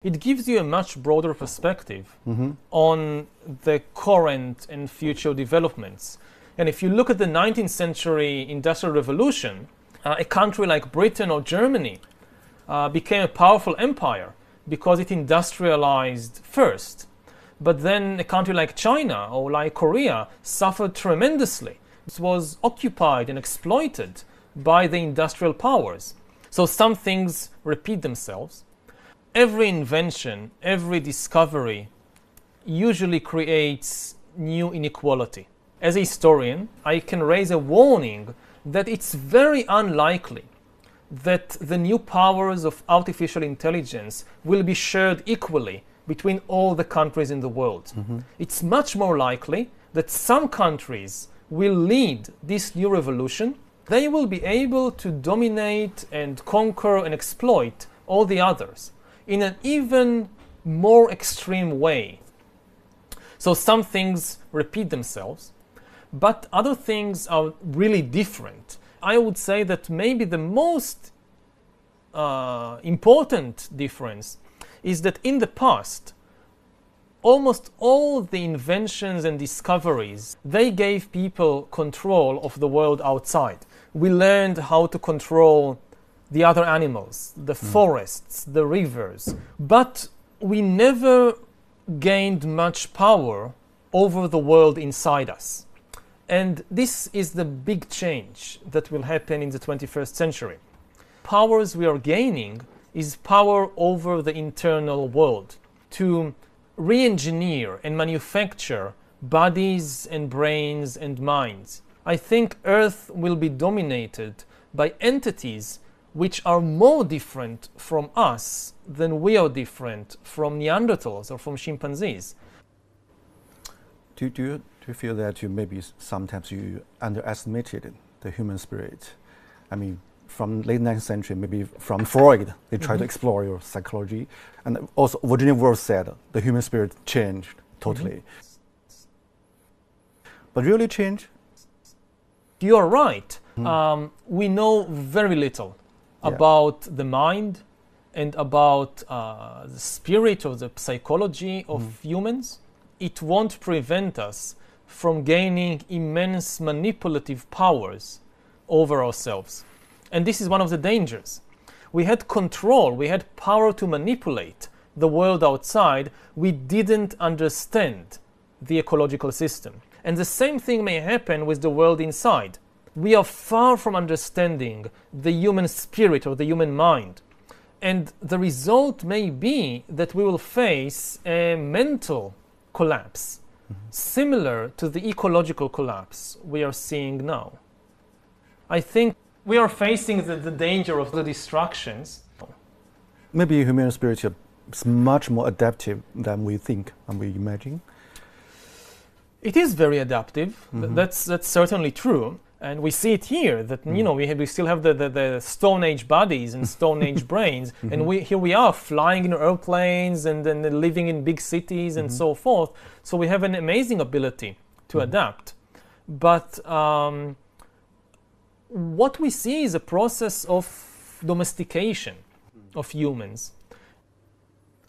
It gives you a much broader perspective on the current and future developments. And if you look at the 19th century Industrial Revolution, a country like Britain or Germany became a powerful empire because it industrialized first. But then a country like China or like Korea suffered tremendously. It was occupied and exploited by the industrial powers. So some things repeat themselves. Every invention, every discovery usually creates new inequality. As a historian, I can raise a warning that it's very unlikely that the new powers of artificial intelligence will be shared equally between all the countries in the world. It's much more likely that some countries will lead this new revolution. They will be able to dominate and conquer and exploit all the others in an even more extreme way. So some things repeat themselves, but other things are really different. I would say that maybe the most important difference is that in the past, almost all the inventions and discoveries, they gave people control of the world outside. We learned how to control the other animals, the forests, the rivers, but we never gained much power over the world inside us. And this is the big change that will happen in the 21st century. Powers we are gaining is power over the internal world, to re-engineer and manufacture bodies and brains and minds. I think Earth will be dominated by entities which are more different from us than we are different from Neanderthals or from chimpanzees. Do you feel that maybe sometimes you underestimated the human spirit? I mean, from late 19th century, maybe from Freud, they tried to explore your psychology. And also Virginia Woolf said the human spirit changed totally. But really change? You are right. We know very little about the mind and about the spirit or the psychology of humans. It won't prevent us from gaining immense manipulative powers over ourselves. And this is one of the dangers. We had control, we had power to manipulate the world outside. We didn't understand the ecological system. And the same thing may happen with the world inside. We are far from understanding the human spirit or the human mind. And the result may be that we will face a mental collapse, similar to the ecological collapse we are seeing now. I think we are facing the danger of the distractions. Maybe human spirit is much more adaptive than we think and we imagine. It is very adaptive. That's certainly true. And we see it here that we still have the Stone Age bodies and Stone Age brains, and here we are flying in airplanes and living in big cities and so forth. So we have an amazing ability to adapt. But what we see is a process of domestication of humans.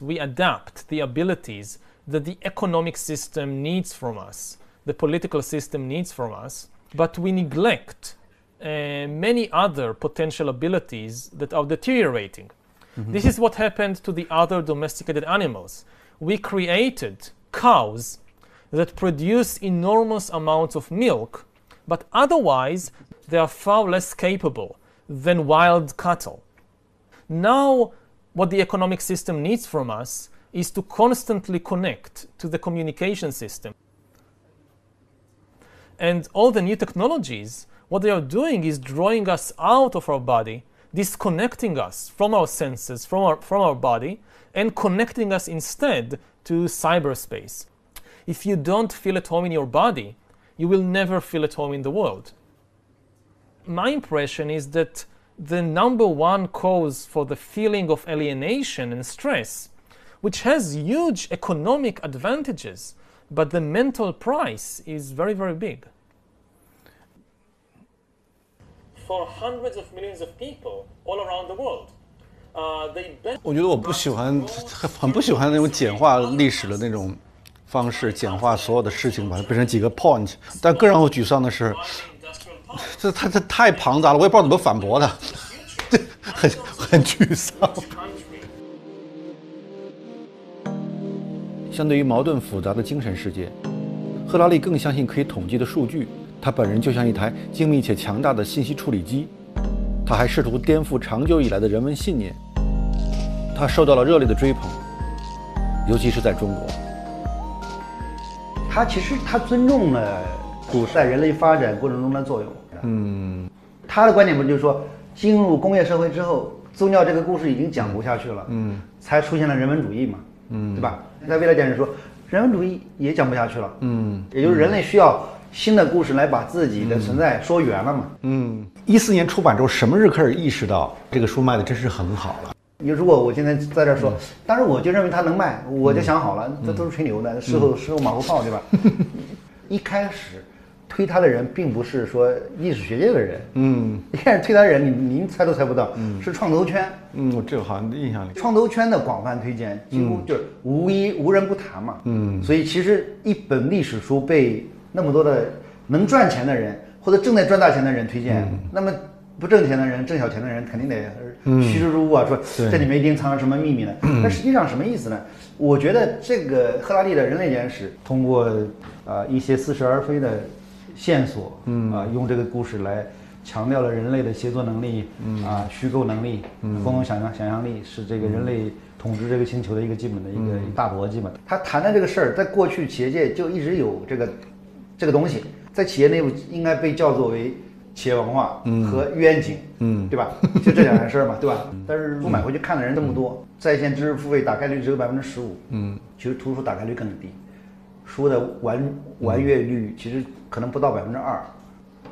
We adapt the abilities that the economic system needs from us, the political system needs from us, but we neglect many other potential abilities that are deteriorating. This is what happened to the other domesticated animals. We created cows that produce enormous amounts of milk, but otherwise they are far less capable than wild cattle. Now, what the economic system needs from us is to constantly connect to the communication system. And all the new technologies, what they are doing is drawing us out of our body, disconnecting us from our senses, from our body, and connecting us instead to cyberspace. If you don't feel at home in your body, you will never feel at home in the world. My impression is that the number one cause for the feeling of alienation and stress, which has huge economic advantages, but the mental price is very, very big. For hundreds of millions of people all around the world, 我觉得我不喜欢，很不喜欢那种简化历史的那种方式，简化所有的事情，把它变成几个 point。但更让我沮丧的是，这太庞杂了，我也不知道怎么反驳它，很沮丧。相对于矛盾复杂的精神世界，赫拉利更相信可以统计的数据。他本人就像一台精密且强大的信息处理机。他还试图颠覆长久以来的人文信念。他受到了热烈的追捧，尤其是在中国。其实他尊重了古代人类发展过程中的作用。他的观点不就是说，进入工业社会之后，宗教这个故事已经讲不下去了，才出现了人文主义嘛，对吧？在未来讲是说，人文主义也讲不下去了，也就是人类需要新的故事来把自己的存在说圆了嘛。14年出版之后，什么日开始意识到这个书卖的真是很好了？如果我现在在这说，当时我就认为它能卖，我就想好了，这都是吹牛的，事后马后炮，对吧？一开始推他的人并不是说历史学界的人，一开始推他的人，您猜都猜不到，是创投圈。我这个好像印象里，创投圈的广泛推荐，几乎就是无人不谈嘛。所以其实一本历史书被那么多的能赚钱的人或者正在赚大钱的人推荐，那么不挣钱的人、挣小钱的人肯定得趋之若鹜啊，说这里面一定藏着什么秘密呢？那实际上什么意思呢？我觉得这个赫拉利的人类简史通过一些似是而非的线索，用这个故事来强调了人类的协作能力，虚构能力，丰富想象力，是这个人类统治这个星球的一个基本的一个大逻辑嘛。他谈的这个事儿，在过去企业界就一直有这个东西，在企业内部应该被叫做为企业文化和愿景，对吧？就这两件事嘛，对吧？但是书买回去看的人这么多，在线知识付费打开率只有15%，其实图书打开率更低，书的完阅率其实可能不到2%，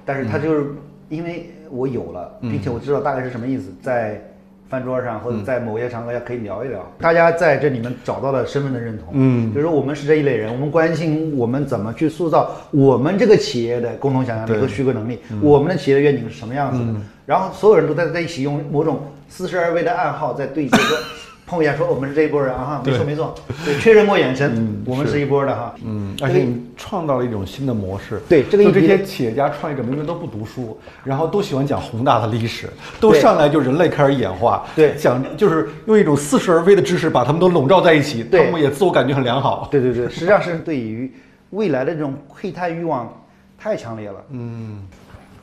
但是它就是因为我有了，并且我知道大概是什么意思，在饭桌上或者在某些场合下可以聊一聊，大家在这里面找到了身份的认同，就是说我们是这一类人，我们关心我们怎么去塑造我们这个企业的共同想象力和虚构能力，我们的企业的愿景是什么样子的，然后所有人都在一起用某种似是而非的暗号在对接，说碰一下说我们是这一波人啊，没错，对，确认过眼神，我们是一波的哈，而且你创造了一种新的模式，对，这些企业家创业者明明都不读书，然后都喜欢讲宏大的历史，都上来就人类开始演化，对，讲就是用一种似是而非的知识把他们都笼罩在一起，他们也自我感觉很良好，对，实际上是对于未来的这种窥探欲望太强烈了，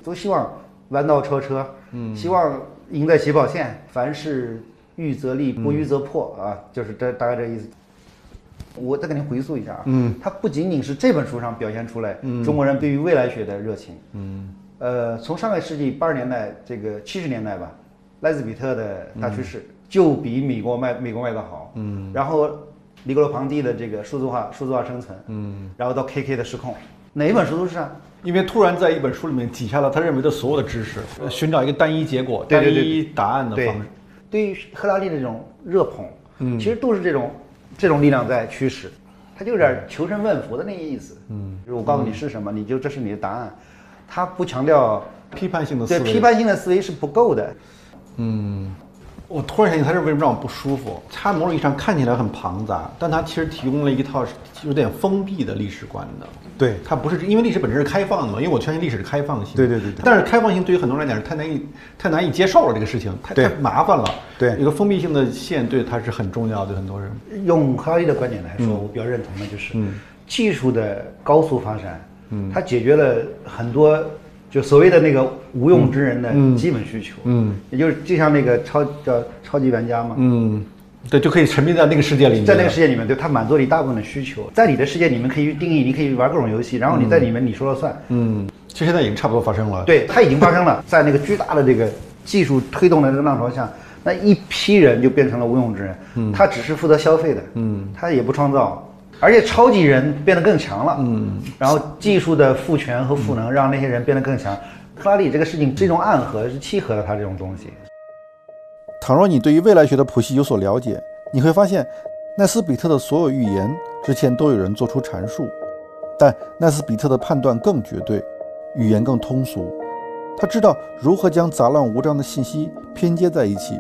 都希望弯道超车，希望赢在起跑线，凡事预则立，不预则破啊，就是大概这意思。我再给您回溯一下啊，它不仅仅是这本书上表现出来中国人对于未来学的热情，从上个世纪80年代这个70年代吧，莱斯比特的大趋势就比美国卖得好，然后尼格罗庞蒂的这个数字化生存，然后到 KK 的失控，哪一本书都是这样。因为突然在一本书里面挤下了他认为的所有的知识，寻找一个单一结果、单一答案的方式。对于赫拉利的这种热捧，其实都是这种力量在驱使，他就有点求神问佛的那个意思。就是我告诉你是什么，你就这是你的答案，他不强调批判性的思维。对，批判性的思维是不够的。我突然想起他是为什么让我不舒服。他某种意义上看起来很庞杂，但他其实提供了一套有点封闭的历史观的。对，它不是因为历史本身是开放的嘛，因为我相信历史是开放性。对。但是开放性对于很多人来讲是太难以接受了，这个事情太麻烦了。对，一个封闭性的线对它是很重要的，对很多人。用赫拉利的观点来说，我比较认同的就是，技术的高速发展，它解决了很多就所谓的那个无用之人的基本需求。也就是就像那个超级玩家嘛。对，就可以沉迷在那个世界里面。在那个世界里面，对，它满足了一大部分的需求。在你的世界里面可以定义，你可以玩各种游戏，然后你在里面你说了算。其实现在已经差不多发生了。对，它已经发生了，在那个巨大的这个技术推动的这个浪潮下，那一批人就变成了无用之人。他只是负责消费的，他也不创造，而且超级人变得更强了。然后技术的赋权和赋能让那些人变得更强。赫拉利这个事情这种暗合是契合了他这种东西。倘若你对于未来学的谱系有所了解，你会发现奈斯比特的所有预言之前都有人做出阐述，但奈斯比特的判断更绝对，语言更通俗。他知道如何将杂乱无章的信息拼接在一起，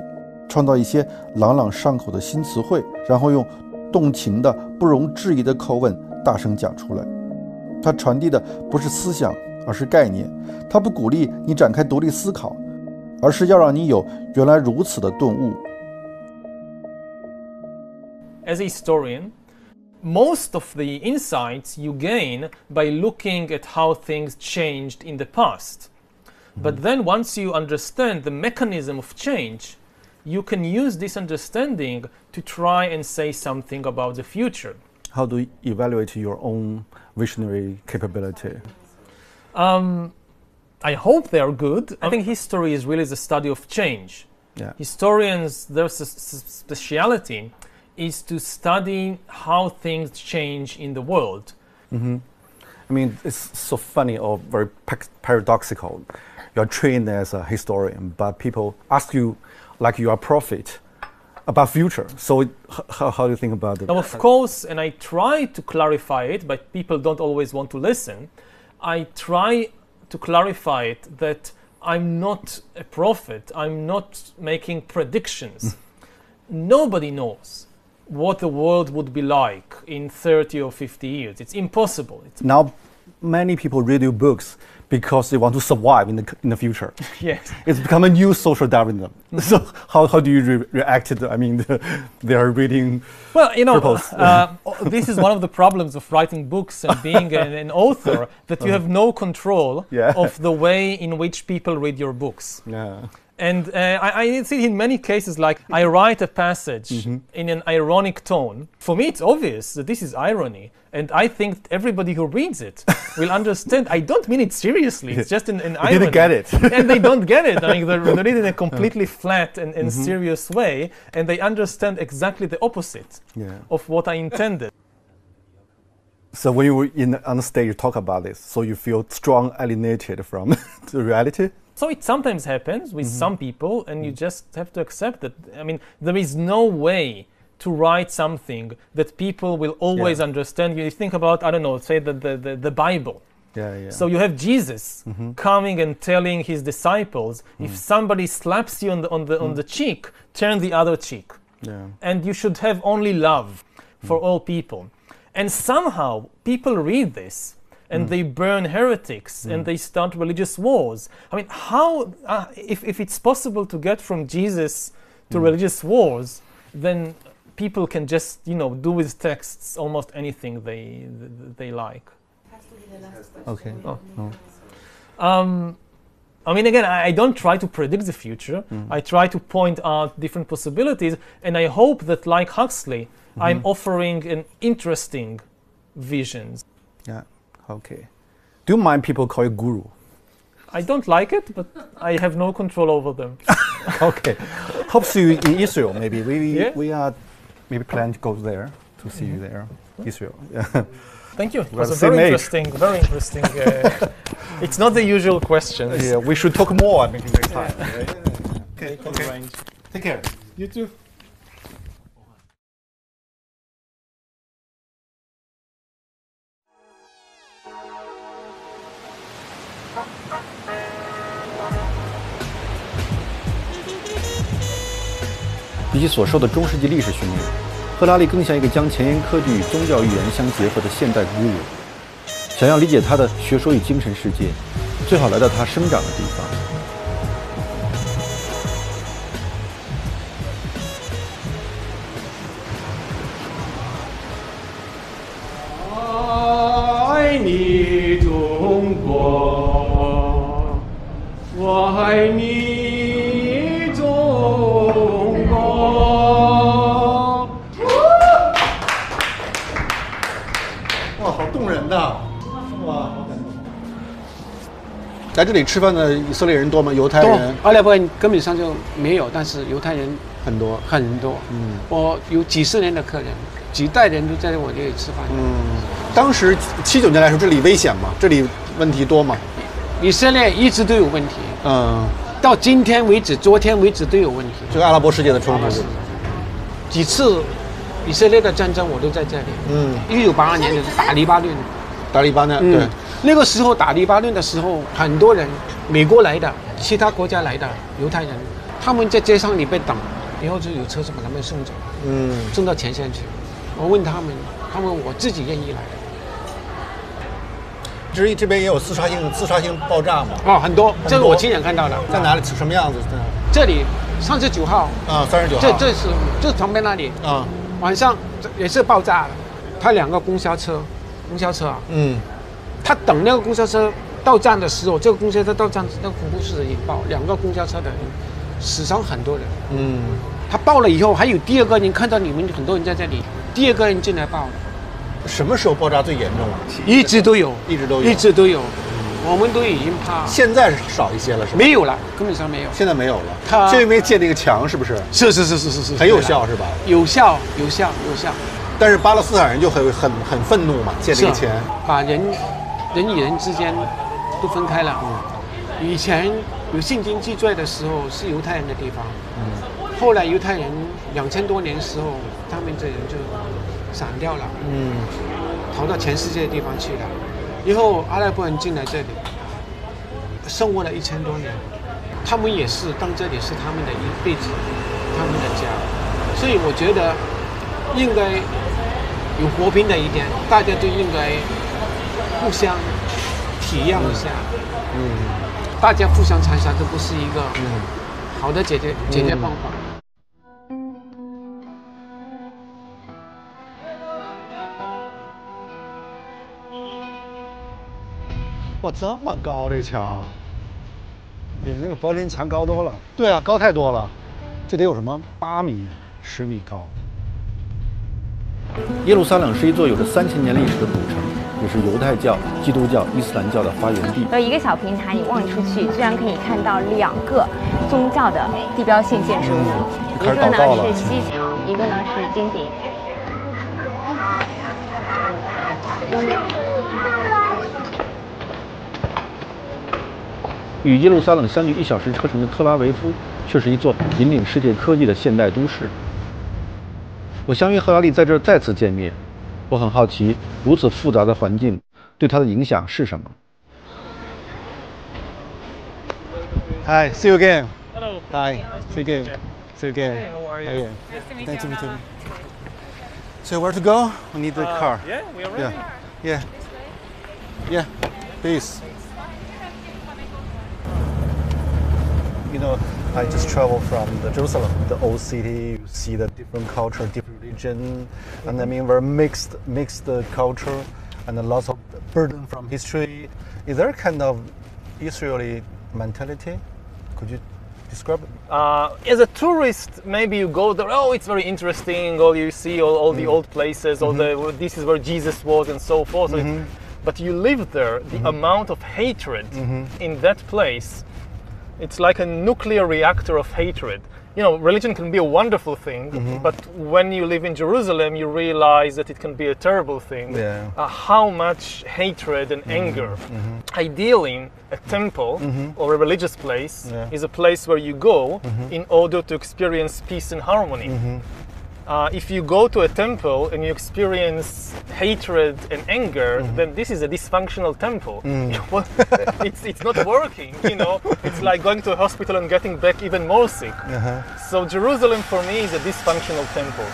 创造一些朗朗上口的新词汇，然后用动情的、不容置疑的口吻大声讲出来。它传递的不是思想，而是概念。它不鼓励你展开独立思考，而是要让你有原来如此的顿悟。As a historian, most of the insights you gain by looking at how things changed in the past. But then once you understand the mechanism of change, you can use this understanding to try and say something about the future. How do you evaluate your own visionary capability? I hope they are good. I think history is really the study of change. Yeah. Historians, their speciality is to study how things change in the world. Mm-hmm. I mean, it's so funny or very paradoxical. You're trained as a historian, but people ask you like you are a prophet about future. So how do you think about it? Now, of course, and I try to clarify it, but people don't always want to listen. I try to clarify it that I'm not a prophet. I'm not making predictions. Nobody knows what the world would be like in 30 or 50 years. It's impossible. Now, many people read your books because they want to survive in the future. Yes. It's become a new social Darwinism. So how do you react to it? I mean, they are reading. Well, this is one of the problems of writing books and being an author, that you have no control of the way in which people read your books. Yeah. And I see it in many cases, like I write a passage in an ironic tone. For me, it's obvious that this is irony. And I think everybody who reads it will understand. I don't mean it seriously. It's just an irony. They didn't get it. And they don't get it. I mean, they read it in a completely flat and serious way. And they understand exactly the opposite of what I intended. So when you were on the stage, you talk about this. So you feel strong alienated from the reality? So it sometimes happens with some people, and you just have to accept that. I mean, there is no way to write something that people will always understand. You think about, I don't know, say the Bible. So you have Jesus coming and telling his disciples, if somebody slaps you on the cheek, turn the other cheek. And you should have only love for all people. And somehow people read this, and they burn heretics, and they start religious wars. I mean, how, if it's possible to get from Jesus to religious wars, then people can just, do with texts almost anything they like. Okay. I mean, again, I don't try to predict the future. I try to point out different possibilities, and I hope that, like Huxley, I'm offering an interesting vision. Yeah. Okay. Do you mind people call you guru? I don't like it, but I have no control over them. Okay. Hope to see you in Israel. Maybe we are maybe plan to go there to see you there, Israel. Yeah. Thank you. It was a very interesting. It's not the usual questions. Yeah, we should talk more maybe next time. Okay. Take care. You too. 比起所受的中世纪历史训练，赫拉利更像一个将前沿科技与宗教预言相结合的现代古人。想要理解他的学说与精神世界，最好来到他生长的地方。爱你中国，我爱你中国。哇，好动人呐！哇，好感动。来这里吃饭的以色列人多吗？犹太人？阿拉伯人根本上就没有，但是犹太人很多很多。我有几十年的客人，几代人都在我这里吃饭。当时79年来说，这里危险吗？这里问题多吗？以色列一直都有问题。到今天为止，昨天为止都有问题。这个阿拉伯世界的冲突，几次以色列的战争我都在这里。1982年的打黎巴嫩。打黎巴嫩，对。那个时候打黎巴嫩的时候，很多人，美国来的、其他国家来的犹太人，他们在街上里被等，以后就有车子把他们送走，送到前线去。我问他们我自己愿意来的。至于这边也有自杀性爆炸嘛？哦，很多，这个我亲眼看到的。在哪里？什么样子？这里39号啊，39号。这是就是旁边那里啊，晚上也是爆炸了。他2个公交车啊，他等那个公交车到站的时候，这个公交车到站，那个恐怖事件引爆，2个公交车的人死伤很多人。他爆了以后，还有第2个人看到你们很多人在这里，第2个人进来爆了。什么时候爆炸最严重啊？一直都有。我们都已经怕。现在是少一些了，是吧？没有了，根本上没有。现在没有了。就因为建这个墙，是不是？是，很有效，是吧？有效。但是巴勒斯坦人就很愤怒嘛，建这个墙，把人与人之间都分开了。以前有圣经记载的时候是犹太人的地方，后来犹太人2000多年时候，他们这人就散掉了，逃到全世界的地方去了。以后阿拉伯人进来这里，生活了1000多年，他们也是当这里是他们的一辈子，他们的家。所以我觉得应该有和平的一点，大家都应该互相体谅一下，大家互相残杀都不是一个好的解决方法。哇，这么高这墙，比那个柏林墙高多了。对啊，高太多了，这得有什么8米、10米高。耶路撒冷是一座有着3000年历史的古城，也是犹太教、基督教、伊斯兰教的发源地。有一个小平台，你望出去，居然可以看到2个宗教的地标性建筑物，一个呢是西墙，一个呢是金顶。与耶路撒冷相距1小时车程的特拉维夫，却是一座引领世界科技的现代都市。我相约赫拉利在这儿再次见面，我很好奇，如此复杂的环境对他的影响是什么。Hi, see you again. Hello. Hi, see you again. See you again. Hey, how are you? Hey. Nice to meet you. So where to go? We need the car. Yeah, we are ready. Yeah, please. You know, I just traveled from Jerusalem, the old city. You see the different culture, different religion, and I mean, very mixed culture, and lots of burden from history. Is there a kind of Israeli mentality? Could you describe it? As a tourist, maybe you go there. Oh, it's very interesting. Or you see all the old places. Or this is where Jesus was, and so forth. But you live there. The amount of hatred in that place. It's like a nuclear reactor of hatred. You know, religion can be a wonderful thing, but when you live in Jerusalem, you realize that it can be a terrible thing. Yeah. How much hatred and anger. Ideally, a temple or a religious place is a place where you go in order to experience peace and harmony. If you go to a temple and you experience hatred and anger, then this is a dysfunctional temple. It's not working, you know. It's like going to a hospital and getting back even more sick. So Jerusalem for me is a dysfunctional temple.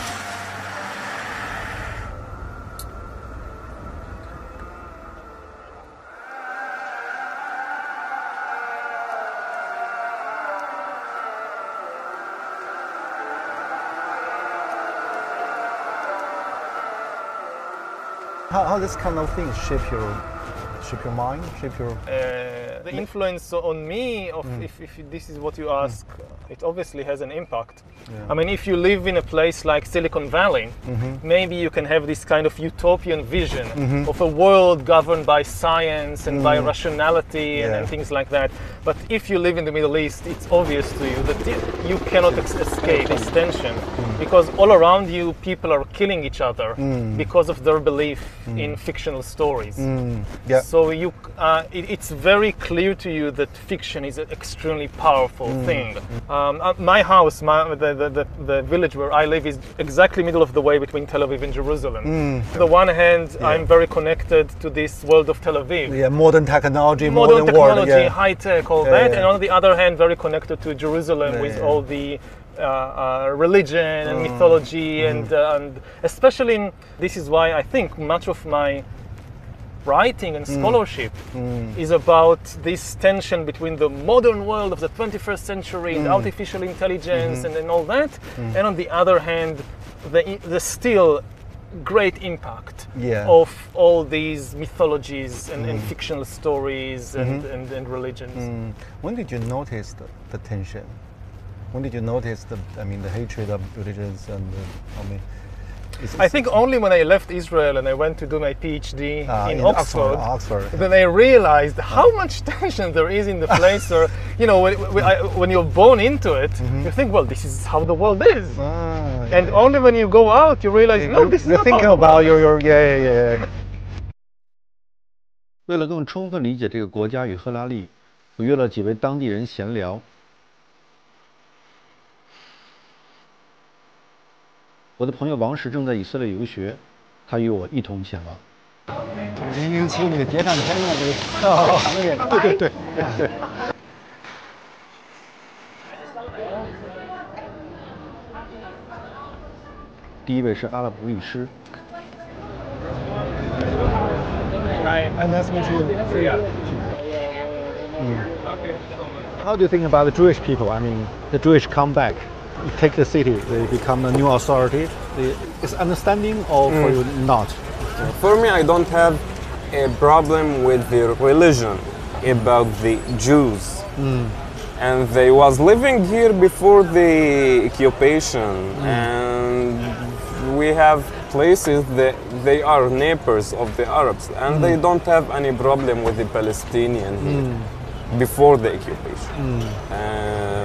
How this kind of things shape your mind, shape your... The influence on me, of if this is what you ask, it obviously has an impact. I mean, if you live in a place like Silicon Valley, maybe you can have this kind of utopian vision of a world governed by science and by rationality and things like that. But if you live in the Middle East, it's obvious to you that you cannot escape this tension, because all around you people are killing each other because of their belief in fictional stories. So it's very clear to you that fiction is an extremely powerful thing. My house, the village where I live, is exactly middle of the way between Tel Aviv and Jerusalem. On the one hand, I'm very connected to this world of Tel Aviv. Yeah, modern technology, modern technology, high tech, all that. And on the other hand, very connected to Jerusalem with all the religion and mythology, and especially this is why I think much of my writing and scholarship is about this tension between the modern world of the 21st century and artificial intelligence and all that, and on the other hand, the still great impact of all these mythologies and fictional stories and religions. When did you notice the tension? When did you notice the hatred of religions and I think only when I left Israel and I went to do my PhD in Oxford, then I realized how much tension there is in the place. Or when you're born into it, you think, well, this is how the world is. And only when you go out, you realize, no, this is not thinking about your 为了更充分理解这个国家与赫拉利，我约了几位当地人闲聊。我的朋友王石正在以色列游学，他与我一同前往。007那个谍战片的这个，对。第一位是阿拉伯律师。Nice to meet you. How do you think about the Jewish people? I mean, the Jewish come back. You take the city, they become a new authority. Is understanding or for you not? For me, I don't have a problem with the religion about the Jews. And they was living here before the occupation, and we have places that they are neighbors of the Arabs, and they don't have any problem with the Palestinian here before the occupation.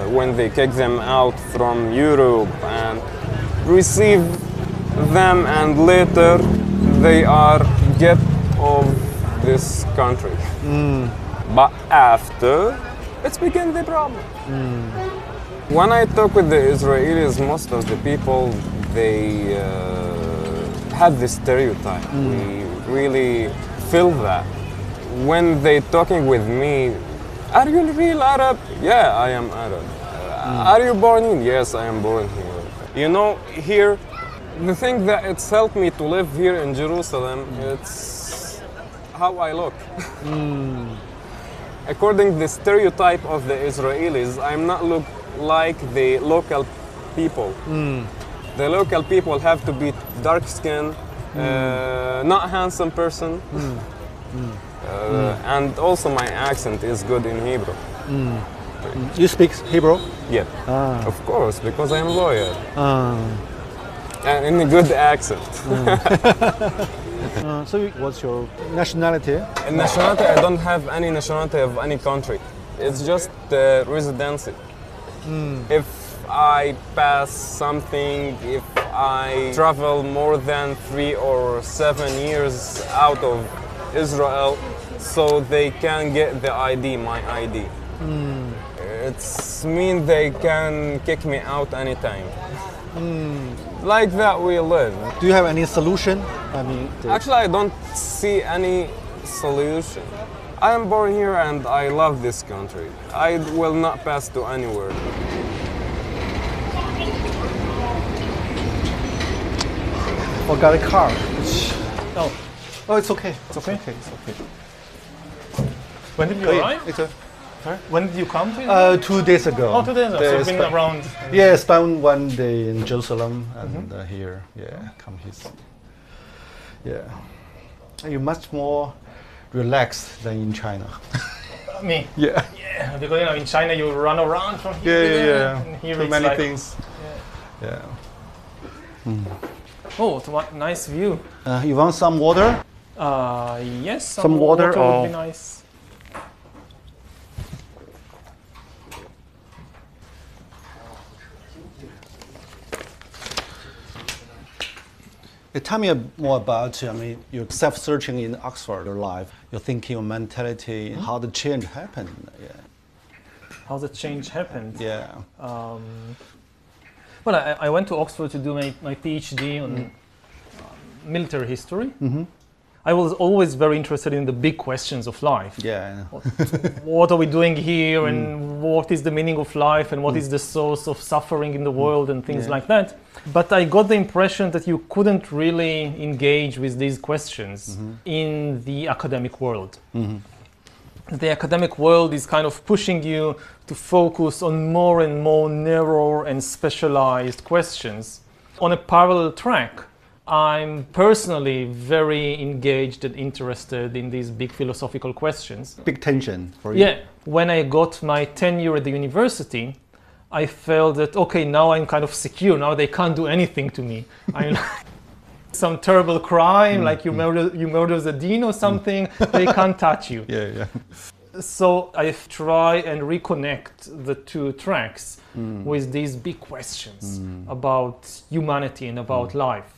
When they kick them out from Europe and receive them, and later they are get of this country. But after, it's became the problem. When I talk with the Israelis, most of the people, they have this stereotype. We really feel that. When they talking with me, are you real Arab? Yeah, I am Arab. Are you born in? Yes, I am born here. You know, here, the thing that it's helped me to live here in Jerusalem, it's how I look. According to the stereotype of the Israelis, I'm not look like the local people. The local people have to be dark-skinned, not handsome person, and also my accent is good in Hebrew. You speak Hebrew? Yeah, of course, because I'm a lawyer. And in a good accent. So what's your nationality? Nationality, I don't have any nationality of any country. It's just residency. If I pass something, if I travel more than 3 or 7 years out of Israel, so they can get the ID, my ID. It's mean they can kick me out anytime. Like that we live. Do you have any solution? I mean, actually, I don't see any solution. I am born here and I love this country. I will not pass to anywhere. I got a car. Oh, it's okay. It's okay? It's okay. When did you arrive? Sorry? When did you come to Israel? 2 days ago. Oh, 2 days ago. So you've been around. Yeah, spent 1 day in Jerusalem and here. Yeah, come here. Yeah. You're much more relaxed than in China. Me? Yeah. Yeah, because in China you run around from here to there. And here Too many things. Yeah. Oh, what a nice view. You want some water? Yes, some water would be nice. Tell me more about your self-searching in Oxford, your life, your thinking, your mentality, how the change happened. Yeah. How the change happened? Yeah. Well, I went to Oxford to do my PhD on military history. I was always very interested in the big questions of life. Yeah. What are we doing here, and what is the meaning of life, and what is the source of suffering in the world, and things like that. But I got the impression that you couldn't really engage with these questions in the academic world. The academic world is kind of pushing you to focus on more and more narrow and specialized questions. On a parallel track, I'm personally very engaged and interested in these big philosophical questions. Big tension for you. Yeah. When I got my tenure at the university, I felt that, okay, now I'm kind of secure. Now they can't do anything to me. Some terrible crime, like you murder the dean or something, they can't touch you. Yeah. So I try and reconnect the two tracks with these big questions about humanity and about life.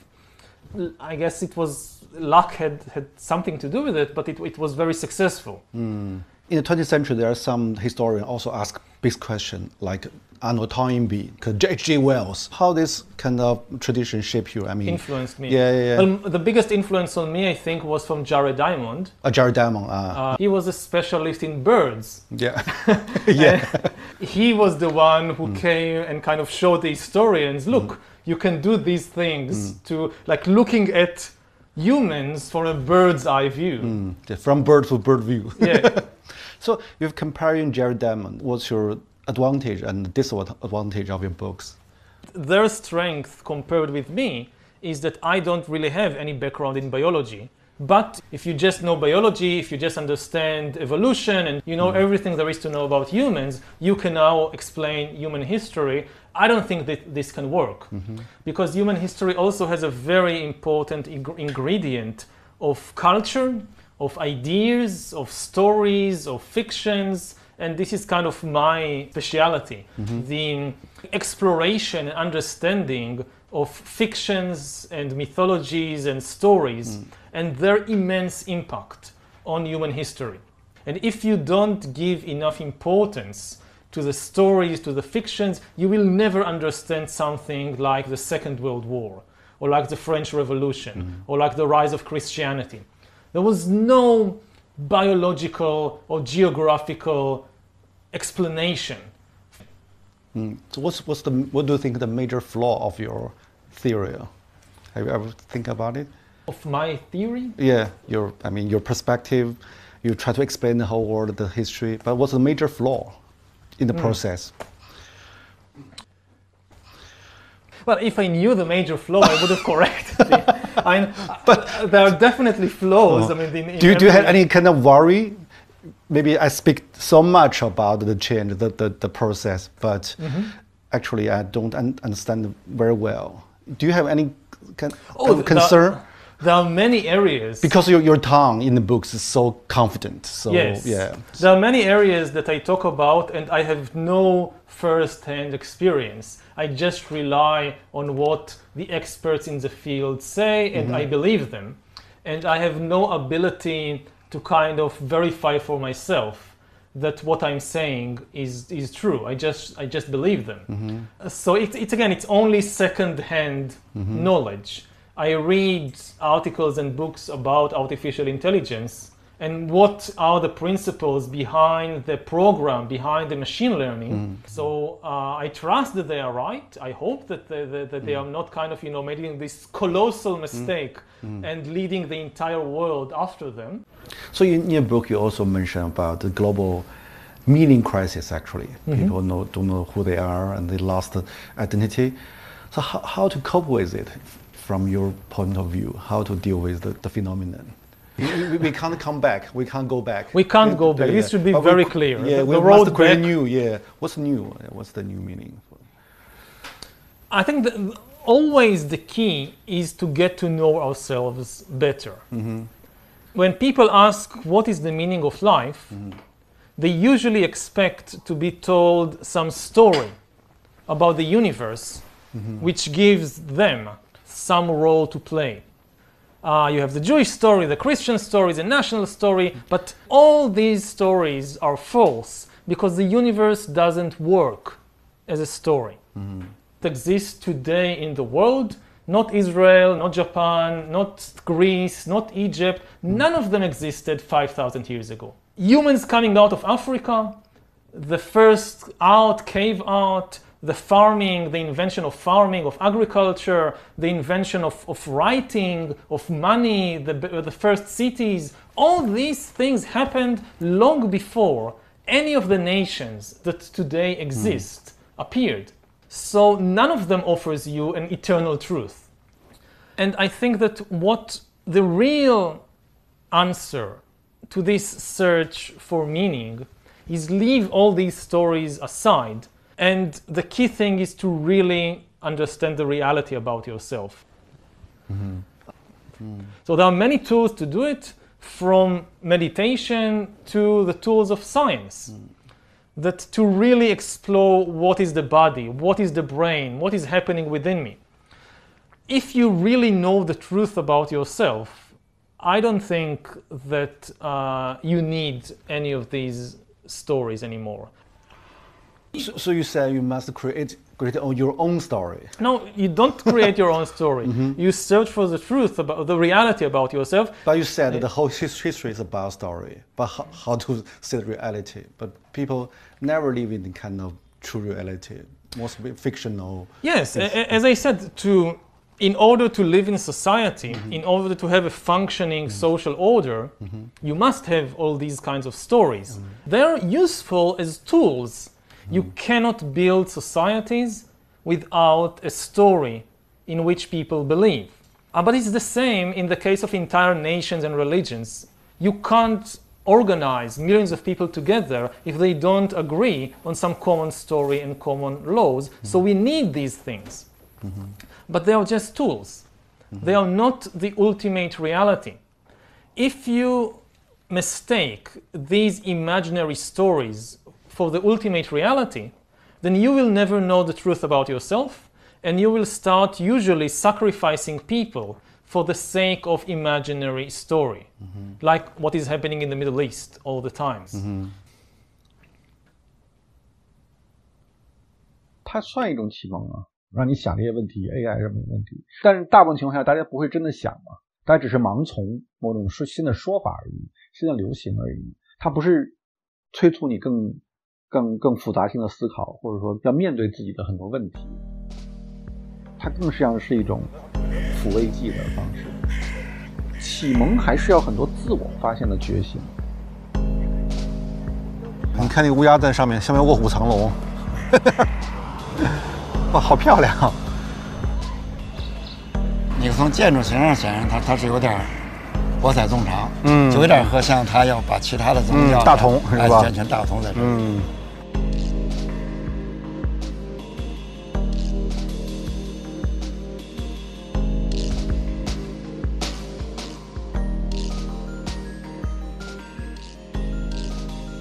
I guess it was luck had something to do with it, but it was very successful. In the 20th century, there are some historians also ask big questions like Arnold Toynbee, H.G. Wells. How this kind of tradition shaped you? I mean, Influenced me. Yeah. Well, the biggest influence on me, I think, was from Jared Diamond. Jared Diamond. He was a specialist in birds. Yeah. Yeah. He was the one who came and kind of showed the historians, look, you can do these things to, like, looking at humans from a bird's eye view. From bird to bird view. Yeah. So you're comparing Jared Diamond. What's your advantage and disadvantage of your books? Their strength compared with me is that I don't really have any background in biology. But if you just know biology, if you just understand evolution and you know everything there is to know about humans, you can now explain human history. I don't think that this can work because human history also has a very important ingredient of culture, of ideas, of stories, of fictions. And this is kind of my speciality, the exploration and understanding of fictions and mythologies and stories and their immense impact on human history. And if you don't give enough importance to the stories, to the fictions, you will never understand something like the Second World War, or like the French Revolution, or like the rise of Christianity. There was no biological or geographical explanation. So what do you think the major flaw of your theory? Have you ever think about it? Of my theory? Yeah, your perspective. You try to explain the whole world, the history, but what's the major flaw in the process? Well, if I knew the major flaw, I would have corrected it. But there are definitely flaws. I mean, do you have any kind of worry? Maybe I speak so much about the change, the process, but actually I don't understand very well. Do you have any kind of concern? There are many areas. Because your tongue in the books is so confident. So, yes. Yeah. There are many areas that I talk about and I have no first-hand experience. I just rely on what the experts in the field say and I believe them. And I have no ability to kind of verify for myself that what I'm saying is true. I just believe them. So it's only second-hand knowledge. I read articles and books about artificial intelligence and what are the principles behind the program, behind the machine learning. So I trust that they are right. I hope that they are not kind of, making this colossal mistake and leading the entire world after them. So in your book, you also mention about the global meaning crisis, actually. People don't know who they are and they lost identity. So how to cope with it from your point of view? How to deal with the phenomenon? We can't come back. We can't go back. We can't go back. This should be very clear. Yeah, the road back. New. Yeah. What's new? What's the new meaning? I think that always the key is to get to know ourselves better. When people ask what is the meaning of life, they usually expect to be told some story about the universe, which gives them some role to play. You have the Jewish story, the Christian story, the national story, but all these stories are false because the universe doesn't work as a story. It exists today in the world not Israel, not Japan, not Greece, not Egypt. None of them existed 5,000 years ago. Humans coming out of Africa, the first cave art, the farming, the invention of farming, of agriculture, the invention of writing, of money, the first cities, all these things happened long before any of the nations that today exist appeared. So none of them offers you an eternal truth. And I think that what the real answer to this search for meaning is leave all these stories aside. And the key thing is to really understand the reality about yourself. So there are many tools to do it, from meditation to the tools of science, that to really explore what is the body, what is the brain, what is happening within me. If you really know the truth about yourself, I don't think that you need any of these stories anymore. So you say you must create your own story. No, you don't create your own story. You search for the truth about the reality about yourself. But you said that the whole history is about story, but how to see the reality. But people never live in the kind of true reality, mostly fictional. Yes, as I said, in order to live in society, in order to have a functioning social order, you must have all these kinds of stories. They're useful as tools. You cannot build societies without a story in which people believe. But it's the same in the case of entire nations and religions. You can't organize millions of people together if they don't agree on some common story and common laws. So we need these things. But they are just tools. They are not the ultimate reality. If you mistake these imaginary stories for the ultimate reality, then you will never know the truth about yourself, and you will start usually sacrificing people for the sake of imaginary story, like what is happening in the Middle East all the times. 它算一种启蒙啊，让你想这些问题 ，AI 什么问题，但是大部分情况下大家不会真的想嘛，大家只是盲从某种新的说法而已，新的流行而已，它不是催促你更复杂性的思考，或者说要面对自己的很多问题，它更像是一种抚慰剂的方式。启蒙还是要很多自我发现的觉醒。你看那个乌鸦在上面，下面卧虎藏龙，哇，好漂亮啊！你从建筑形上显然它是有点博采众长，就有点和像他要把其他的宗教大同是吧？全大同在这里。